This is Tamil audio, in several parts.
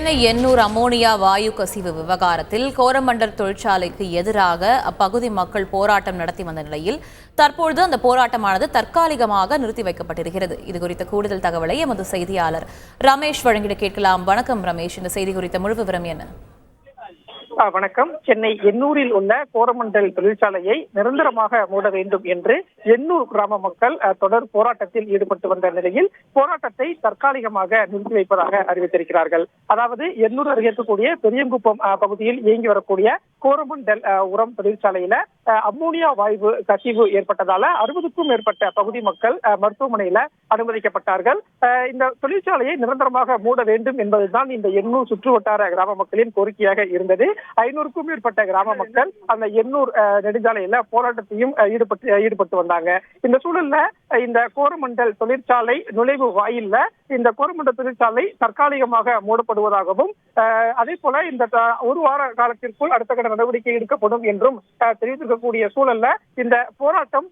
சென்னை எண்ணூர் அமோனியா வாயு கசிவு விவகாரத்தில் கோரமண்டல் தொழிற்சாலைக்கு எதிராக அப்பகுதி மக்கள் போராட்டம் நடத்தி வந்த நிலையில் தற்பொழுது அந்த போராட்டமானது தற்காலிகமாக நிறுத்தி வைக்கப்பட்டிருக்கிறது. இதுகுறித்த கூடுதல் தகவலை எமது செய்தியாளர் ரமேஷ் வழங்கிட கேட்கலாம். வணக்கம் ரமேஷ், இந்த செய்தி குறித்த முழு விவரம் என்ன? வணக்கம். சென்னை எண்ணூரில் உள்ள கோரமண்டல் தொழிற்சாலையை நிரந்தரமாக மூட வேண்டும் என்று எண்ணூர் கிராம மக்கள் தொடர் போராட்டத்தில் ஈடுபட்டு வந்த நிலையில் போராட்டத்தை தற்காலிகமாக நிறுத்தி வைப்பதாக அறிவித்திருக்கிறார்கள். அதாவது எண்ணூர் அருகே இருக்கக்கூடிய பெரியங்குப்பம் பகுதியில் இயங்கி வரக்கூடிய கோரமண்டல் உரம் தொழிற்சாலையில அம்மோனியா வாயு கசிவு ஏற்பட்டதால 60க்கும் மேற்பட்ட பகுதி மக்கள் மருத்துவமனையில அனுமதிக்கப்பட்டார்கள். இந்த தொழிற்சாலையை நிரந்தரமாக மூட வேண்டும் என்பதுதான் இந்த எண்ணூர் சுற்றுவட்டார கிராம மக்களின் கோரிக்கையாக இருந்தது. 500க்கும் மேற்பட்ட கிராம மக்கள் அந்த எண்ணூர் நெடுஞ்சாலையில போராட்டத்தையும் ஈடுபட்டு வந்தாங்க. இந்த சூழல்ல இந்த கோரமண்டல் தொழிற்சாலை நுழைவு வாயில்ல இந்த கோரமண்டல் தொழிற்சாலை தற்காலிகமாக மூடப்படுவதாகவும் அதே போல இந்த ஒரு வார காலத்திற்குள் அடுத்த கட்ட நடவடிக்கை எடுக்கப்படும் என்றும் தெரிவித்திருக்கக்கூடிய சூழல்ல இந்த போராட்டம்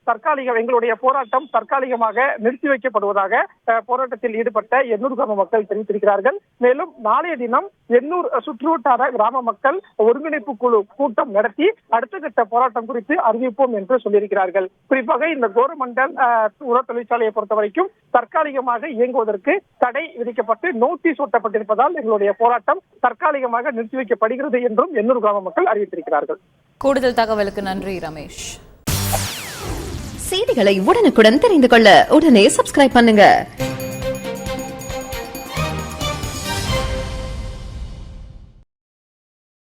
எங்களுடைய போராட்டம் தற்காலிகமாக நிறுத்தி வைக்கப்படுவதாக போராட்டத்தில் ஈடுபட்ட எண்ணூர் கிராம மக்கள் தெரிவித்திருக்கிறார்கள். மேலும் நாளைய தினம் எண்ணூர் சுற்றுவட்டார கிராம மக்கள் ஒருங்கிணைப்பு குழு கூட்டம் நடத்தி அடுத்த கட்ட போராட்டம் குறித்து அறிவிப்போம் என்று சொல்லியிருக்கிறார்கள். குறிப்பாக இந்த கோரமண்டல் உர தொழிற்சாலையை பொறுத்த வரைக்கும் தற்காலிகமாக இயங்குவதற்கு தடை விதிக்கப்பட்டு நோட்டீஸ் ஒட்டப்பட்டிருப்பதால் எங்களுடைய போராட்டம் தற்காலிகமாக நிறுத்தி வைக்கப்படுகிறது என்றும் எண்ணூர் கிராம மக்கள் அறிவித்திருக்கிறார்கள். கூடுதல் தகவலுக்கு நன்றி ரமேஷ். செய்திகளை உடனுக்குடன் தெரிந்து கொள்ள உடனே சப்ஸ்கிரைப் பண்ணுங்க.